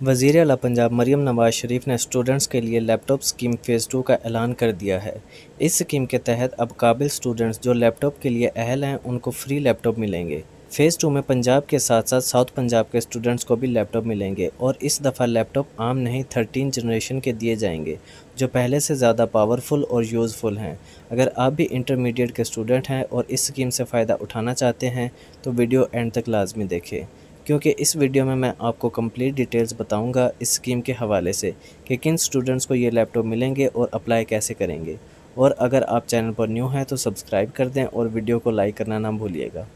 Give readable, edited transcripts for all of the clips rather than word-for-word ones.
वज़ीर आला पंजाब मरियम नवाज शरीफ ने स्टूडेंट्स के लिए लैपटॉप स्कीम फ़ेज़ 2 का ऐलान कर दिया है। इस स्कीम के तहत अब काबिल स्टूडेंट्स जो लैपटॉप के लिए अहल हैं, उनको फ्री लैपटॉप मिलेंगे। फ़ेज़ 2 में पंजाब के साथ-साथ साउथ पंजाब के स्टूडेंट्स को भी लैपटॉप मिलेंगे और इस दफ़ा लैपटॉप आम नहीं 13 जनरेशन के दिए जाएंगे, जो पहले से ज़्यादा पावरफुल और यूज़फुल हैं। अगर आप भी इंटरमीडिएट के स्टूडेंट हैं और इस स्कीम से फ़ायदा उठाना चाहते हैं, तो वीडियो एंड तक लाज़मी देखें, क्योंकि इस वीडियो में मैं आपको कंप्लीट डिटेल्स बताऊंगा इस स्कीम के हवाले से कि किन स्टूडेंट्स को ये लैपटॉप मिलेंगे और अप्लाई कैसे करेंगे। और अगर आप चैनल पर न्यू हैं तो सब्सक्राइब कर दें और वीडियो को लाइक करना ना भूलिएगा।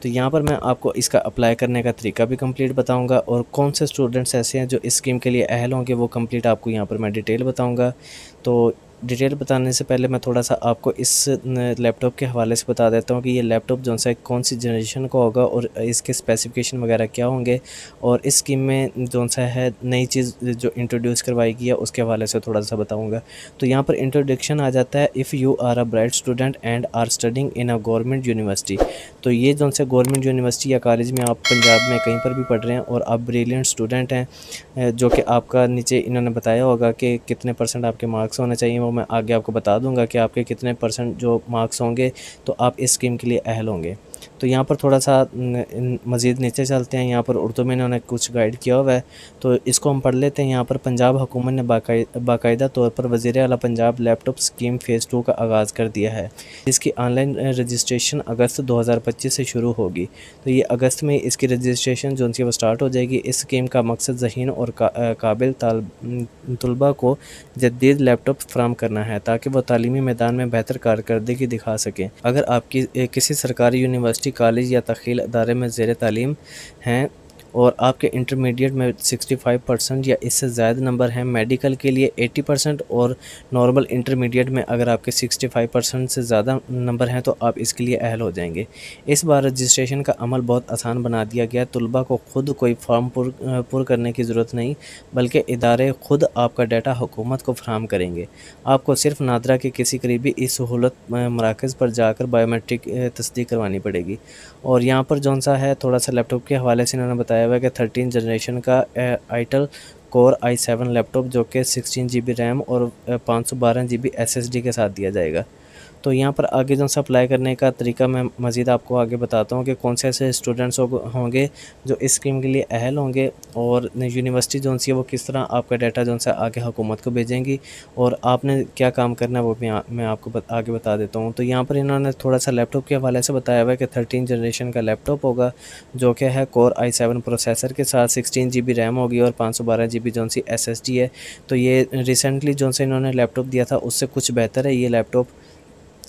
तो यहाँ पर मैं आपको इसका अप्लाई करने का तरीका भी कंप्लीट बताऊंगा और कौन से स्टूडेंट्स ऐसे हैं जो इस स्कीम के लिए अहल होंगे, वो कंप्लीट आपको यहाँ पर मैं डिटेल बताऊंगा। तो डिटेल बताने से पहले मैं थोड़ा सा आपको इस लैपटॉप के हवाले से बता देता हूँ कि ये लैपटॉप जो सा कौन सी जनरेशन का होगा और इसके स्पेसिफिकेशन वगैरह क्या होंगे, और इस स्कीम में जो सा है नई चीज़ जो इंट्रोड्यूस करवाई गई है उसके हवाले से थोड़ा सा बताऊँगा। तो यहाँ पर इंट्रोडक्शन आ जाता है, if you are a bright student and are studying in a government university. तो ये जो से गवर्नमेंट यूनिवर्सिटी या कॉलेज में आप पंजाब में कहीं पर भी पढ़ रहे हैं और आप ब्रिलियंट स्टूडेंट हैं, जो कि आपका नीचे इन्होंने बताया होगा कि कितने परसेंट आपके मार्क्स होने चाहिए, वो मैं आगे आपको बता दूंगा कि आपके कितने परसेंट जो मार्क्स होंगे तो आप इस स्कीम के लिए अहल होंगे। तो यहाँ पर थोड़ा सा मज़ीद नीचे चलते हैं। यहाँ पर उर्दू में इन्होंने कुछ गाइड किया हुआ है, तो इसको हम पढ़ लेते हैं। यहाँ पर पंजाब हुकूमत ने बाकायदा तौर पर वज़ीर आला पंजाब लैपटॉप स्कीम फ़ेज़ 2 का आगाज़ कर दिया है। इसकी ऑनलाइन रजिस्ट्रेशन अगस्त 2025 से शुरू होगी। तो ये अगस्त में इसकी रजिस्ट्रेशन जो वो स्टार्ट हो जाएगी। इस स्कीम का मकसद ज़हीन और काबिल तलबा को जदीद लैपटॉप फ्राहम करना है ताकि वो तालीमी मैदान में बेहतर कारकर्दगी दिखा सकें। अगर आपकी किसी सरकारी यूनिवर्सिटी, कॉलेज या तख़ील अदारे में ज़ेर तालीम हैं और आपके इंटरमीडिएट में 65% या इससे ज़्यादा नंबर हैं, मेडिकल के लिए 80% और नॉर्मल इंटरमीडिएट में अगर आपके 65% से ज़्यादा नंबर हैं तो आप इसके लिए अहल हो जाएंगे। इस बार रजिस्ट्रेशन का अमल बहुत आसान बना दिया गया। तलबा को खुद कोई फॉर्म पुर करने की ज़रूरत नहीं, बल्कि इदारे खुद आपका डाटा हुकूमत को फराहम करेंगे। आपको सिर्फ नादरा के किसी करीबी इस सहूलत मराकज़ पर जाकर बायोमेट्रिक तस्दीक करवानी पड़ेगी। और यहाँ पर जौन सा है थोड़ा सा लैपटॉप के हवाले से इन्होंने बताया हुआ है कि 13 जनरेशन का इंटेल कोर i7 लैपटॉप जो कि 16 GB रैम और 512 GB SSD के साथ दिया जाएगा। तो यहाँ पर आगे जो अप्लाई करने का तरीका मैं मज़ीद आपको आगे बताता हूँ कि कौन से ऐसे स्टूडेंट्स होंगे जो इस स्कीम के लिए अहल होंगे और यूनिवर्सिटी जो सी है वो किस तरह आपका डाटा जो सा आगे हुकूमत को भेजेंगी और आपने क्या काम करना है वो भी मैं आपको आगे बता देता हूँ। तो यहाँ पर इन्होंने थोड़ा सा लैपटॉप के हवाले से बताया हुआ है कि 13 जनरेशन का लैपटॉप होगा जो कि है कोर i7 प्रोसेसर के साथ 16 GB रैम होगी और 512 GB जो सी SSD है। तो ये रिसेंटली जो से इन्होंने लैपटॉप दिया था उससे कुछ बेहतर है ये लैपटॉप,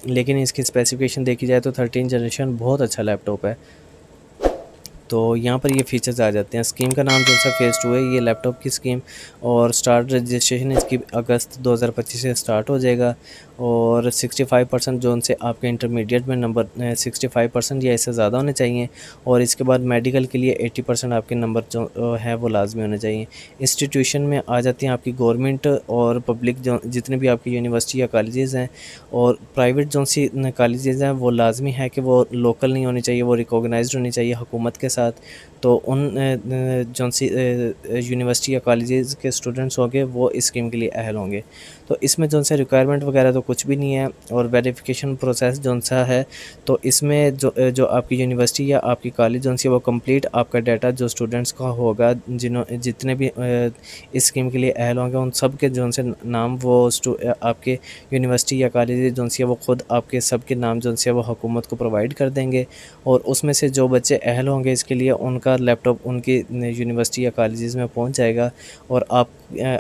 लेकिन इसकी स्पेसिफिकेशन देखी जाए तो 13 जनरेशन बहुत अच्छा लैपटॉप है। तो यहाँ पर ये फीचर्स आ जाते हैं। स्कीम का नाम जो सा फ़ेज़ 2 है, ये लैपटॉप की स्कीम, और स्टार्ट रजिस्ट्रेशन इसकी अगस्त 2025 से स्टार्ट हो जाएगा। और 65% जो उनसे आपके इंटरमीडिएट में नंबर 65% या इससे ज़्यादा होने चाहिए, और इसके बाद मेडिकल के लिए 80% आपके नंबर जो है वो लाजमी होने चाहिए। इंस्टीट्यूशन में आ जाती हैं आपकी गवर्नमेंट और पब्लिक जो जितने भी आपकी यूनिवर्सिटी या कॉलेजेस हैं, और प्राइवेट जो सी कॉलेजेस हैं वो लाजमी है कि वो लोकल नहीं होनी चाहिए, वो रिकॉग्नाइज्ड होनी चाहिए हुकूमत के साथ। तो उन जो सी यूनिवर्सिटी या कॉलेजेस के स्टूडेंट्स होंगे वो इस स्कीम के लिए अहल होंगे। तो इसमें जो सा रिक्वायरमेंट वगैरह तो कुछ भी नहीं है, और वेरिफिकेशन प्रोसेस जो सा है तो इसमें जो आपकी यूनिवर्सिटी या आपकी कॉलेज जो सी वो कंप्लीट आपका डाटा जो स्टूडेंट्स का होगा, जितने भी इस स्कीम के लिए अहल होंगे उन सब के जो से नाम वो आपके यूनिवर्सिटी या कॉलेज जो सी वो खुद आपके सब के नाम जो से वो हुकूमत को प्रोवाइड कर देंगे। और उसमें से जो बच्चे अहल होंगे इसके लिए उनका लैपटॉप उनकी यूनिवर्सिटी या कॉलेजेस में पहुंच जाएगा। और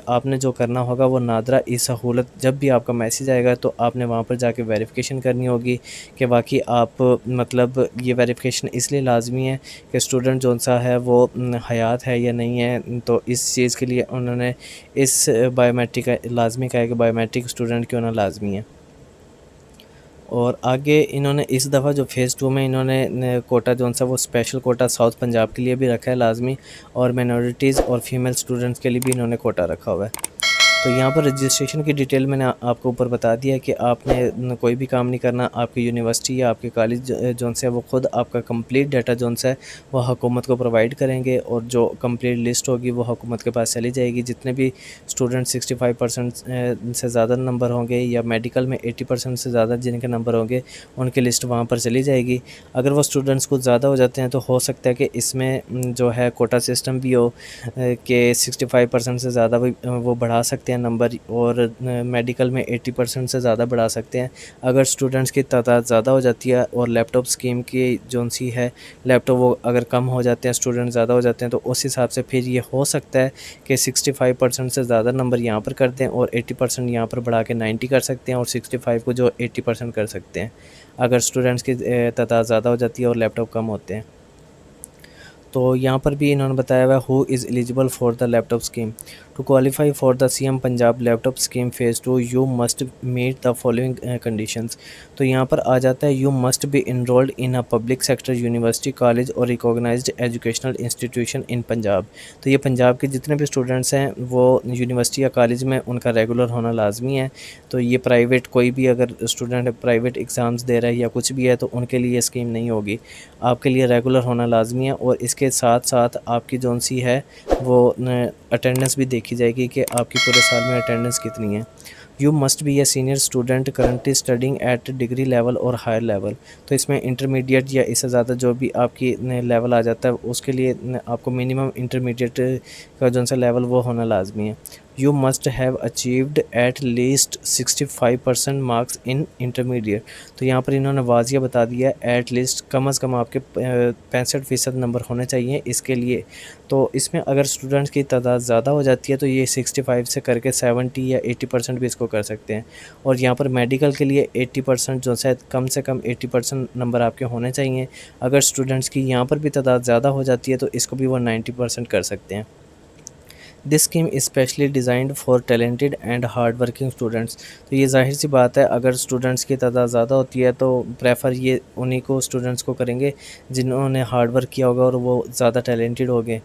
आपने जो करना होगा वो नादरा ई सहूलत, जब भी आपका मैसेज आएगा तो आपने वहाँ पर जाके वेरिफिकेशन करनी होगी कि वाकई आप मतलब ये वेरिफिकेशन इसलिए लाजमी है कि स्टूडेंट जो सा है वो हयात है या नहीं है। तो इस चीज़ के लिए उन्होंने इस बायोमेट्रिक का लाजमी कहा है कि बायोमेट्रिक स्टूडेंट क्यों ना लाजमी है। और आगे इन्होंने इस दफ़ा जो फ़ेज़ 2 में इन्होंने कोटा जो सा वो स्पेशल कोटा साउथ पंजाब के लिए भी रखा है लाजमी, और माइनॉरिटीज़ और फीमेल स्टूडेंट्स के लिए भी इन्होंने कोटा रखा हुआ है। तो यहाँ पर रजिस्ट्रेशन की डिटेल मैंने आपको ऊपर बता दिया है कि आपने कोई भी काम नहीं करना। आपकी यूनिवर्सिटी या आपके कॉलेज जोन से वो खुद आपका कंप्लीट डाटा जोन से वो हुकूमत को प्रोवाइड करेंगे, और जो कंप्लीट लिस्ट होगी वो हुकूमत के पास चली जाएगी। जितने भी स्टूडेंट 65% से ज़्यादा नंबर होंगे या मेडिकल में 80% से ज़्यादा जिनके नंबर होंगे उनकी लिस्ट वहाँ पर चली जाएगी। अगर वो स्टूडेंट्स कुछ ज़्यादा हो जाते हैं तो हो सकता है कि इसमें जो है कोटा सिस्टम भी हो कि 65% से ज़्यादा वो बढ़ा सकते हैं नंबर, और मेडिकल में 80% से ज़्यादा बढ़ा सकते हैं। अगर स्टूडेंट्स की तादाद ज़्यादा हो जाती है और लैपटॉप स्कीम की जोन सी है लैपटॉप वो अगर कम हो जाते हैं, स्टूडेंट ज़्यादा हो जाते हैं, तो उस हिसाब से फिर ये हो सकता है कि 65% से ज़्यादा नंबर यहाँ पर कर दें और 80% यहाँ पर बढ़ा के 90 कर सकते हैं, और 65 को जो 80% कर सकते हैं अगर स्टूडेंट्स की तादाद ज़्यादा हो जाती है और लैपटॉप कम होते हैं। तो यहाँ पर भी इन्होंने बताया हुआ who is eligible for the laptop scheme. To qualify for the CM Punjab laptop scheme phase 2 you must meet the following conditions. तो यहाँ पर आ जाता है you must be enrolled in a public sector university college और recognised educational institution in Punjab. तो ये पंजाब के जितने भी स्टूडेंट्स हैं वो यूनिवर्सिटी या कॉलेज में उनका रेगुलर होना लाजमी है। तो ये प्राइवेट कोई भी अगर स्टूडेंट प्राइवेट एग्ज़ाम्स दे रहा है या कुछ भी है तो उनके लिए स्कीम नहीं होगी। आपके लिए रेगुलर होना लाजमी है, और इसके साथ साथ आपकी जोन सी है वो अटेंडेंस भी देखी जाएगी कि आपकी पूरे साल में अटेंडेंस कितनी है। You must be a senior student currently studying at degree level और हायर लेवल। तो इसमें इंटरमीडिएट या इससे ज़्यादा जो भी आपकी लेवल आ जाता है उसके लिए आपको मिनिमम इंटरमीडिएट का जो सा लेवल वो होना लाजमी है। You must have achieved at least 65% marks in intermediate. तो यहाँ पर इन्होंने वाजिया बता दिया है एट लीस्ट कम अज़ कम आपके 65% नंबर होने चाहिए इसके लिए। तो इसमें अगर स्टूडेंट्स की तादाद ज़्यादा हो जाती है तो ये 65 से करके 70 या 80% भी इसको कर सकते हैं। और यहाँ पर मेडिकल के लिए 80% जो है कम से कम 80% नंबर आपके होने चाहिए। अगर स्टूडेंट्स की यहाँ पर भी तादाद ज़्यादा हो जाती है तो इसको भी वो 90% कर सकते हैं। This scheme specially designed for talented and hard working students. तो ये ज़ाहिर सी बात है अगर स्टूडेंट्स की तादाद ज़्यादा होती है तो प्रेफर ये उन्हीं को स्टूडेंट्स को करेंगे जिन्होंने हार्ड वर्क किया होगा और वो ज़्यादा टैलेंटेड होंगे।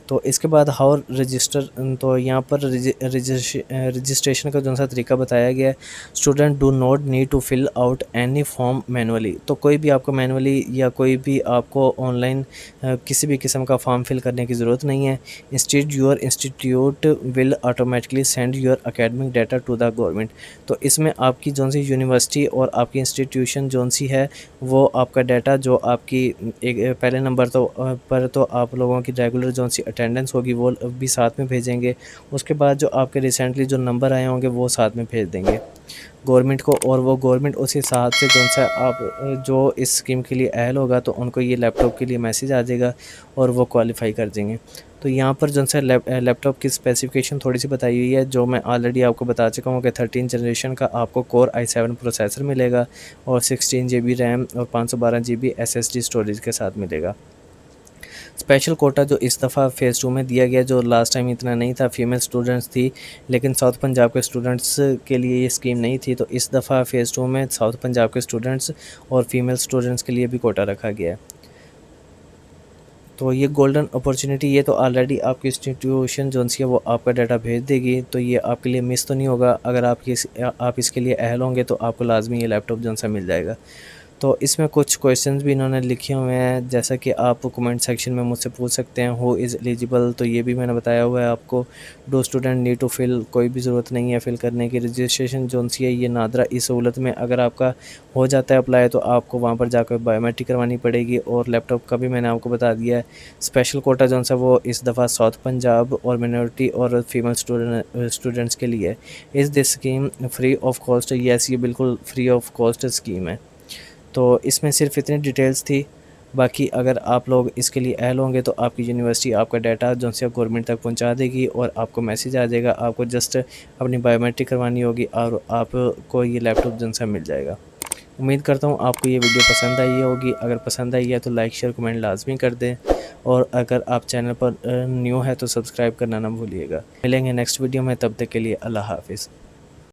तो इसके बाद हाउ रजिस्टर, तो यहाँ पर रजिस्ट्रेशन का जो सा तरीका बताया गया है। Student do not need to fill out any form manually. तो कोई भी आपको मैनुअली या कोई भी आपको ऑनलाइन किसी भी किस्म का फॉर्म फिल करने की ज़रूरत नहीं है। Instead your institute will automatically send your academic data to the government. तो इसमें आपकी जो सी यूनिवर्सिटी और आपकी इंस्टीट्यूशन जो सी है वो आपका डाटा जो आपकी एक पहले नंबर तो आप लोगों की रेगुलर जो सी अटेंडेंस होगी वो भी साथ में भेजेंगे। उसके बाद जो आपके रिसेंटली जो नंबर आए होंगे वो साथ में भेज देंगे गवर्नमेंट को, और वो गवर्नमेंट उस हिसाब से जो सा आप जो इस स्कीम के लिए अहल होगा तो उनको ये लैपटॉप के लिए मैसेज आ जाएगा और वो क्वालिफाई कर देंगे। तो यहाँ पर जो सा लैपटॉप की स्पेसिफिकेशन थोड़ी सी बताई हुई है जो मैं ऑलरेडी आपको बता चुका हूँ कि 13 जनरेशन का आपको कोर i7 प्रोसेसर मिलेगा और 16 GB रैम और 512 GB SSD स्टोरेज के साथ मिलेगा। स्पेशल कोटा जो इस दफ़ा फ़ेज़ 2 में दिया गया जो लास्ट टाइम इतना नहीं था, फीमेल स्टूडेंट्स थी लेकिन साउथ पंजाब के स्टूडेंट्स के लिए ये स्कीम नहीं थी। तो इस दफ़ा फ़ेज़ 2 में साउथ पंजाब के स्टूडेंट्स और फीमेल स्टूडेंट्स के लिए भी कोटा रखा गया है। तो ये गोल्डन अपॉर्चुनिटी ये तो ऑलरेडी आपकी इंस्टीट्यूशन जो सी है वो आपका डाटा भेज देगी, तो ये आपके लिए मिस तो नहीं होगा। अगर आप इसके लिए अहल होंगे तो आपको लाजमी ये लैपटॉप जो सा मिल जाएगा। तो इसमें कुछ क्वेश्चंस भी इन्होंने लिखे हुए हैं जैसा कि आप कमेंट सेक्शन में मुझसे पूछ सकते हैं हु इज़ एलिजिबल, तो ये भी मैंने बताया हुआ है आपको। Do student need to fill, कोई भी ज़रूरत नहीं है फिल करने की। रजिस्ट्रेशन जो सी है ये नादरा इस सहूलत में अगर आपका हो जाता है अप्लाई तो आपको वहाँ पर जाकर बायोमेट्रिक करवानी पड़ेगी। और लैपटॉप का भी मैंने आपको बता दिया है। स्पेशल कोटा जो सा वो इस दफ़ा साउथ पंजाब और मिनॉरिटी और फीमेल स्टूडेंट्स के लिए। Is this scheme free of cost? Yes, ये बिल्कुल फ्री ऑफ कॉस्ट स्कीम है। तो इसमें सिर्फ इतनी डिटेल्स थी। बाकी अगर आप लोग इसके लिए अहल होंगे तो आपकी यूनिवर्सिटी आपका डाटा जो से गवर्नमेंट तक पहुंचा देगी और आपको मैसेज आ जाएगा। आपको जस्ट अपनी बायोमेट्रिक करवानी होगी और आपको ये लैपटॉप जो से मिल जाएगा। उम्मीद करता हूँ आपको ये वीडियो पसंद आई होगी। अगर पसंद आई है तो लाइक शेयर कमेंट लाजमी कर दें, और अगर आप चैनल पर न्यू है तो सब्सक्राइब करना ना भूलिएगा। मिलेंगे नेक्स्ट वीडियो में, तब तक के लिए अल्लाह हाफिज़।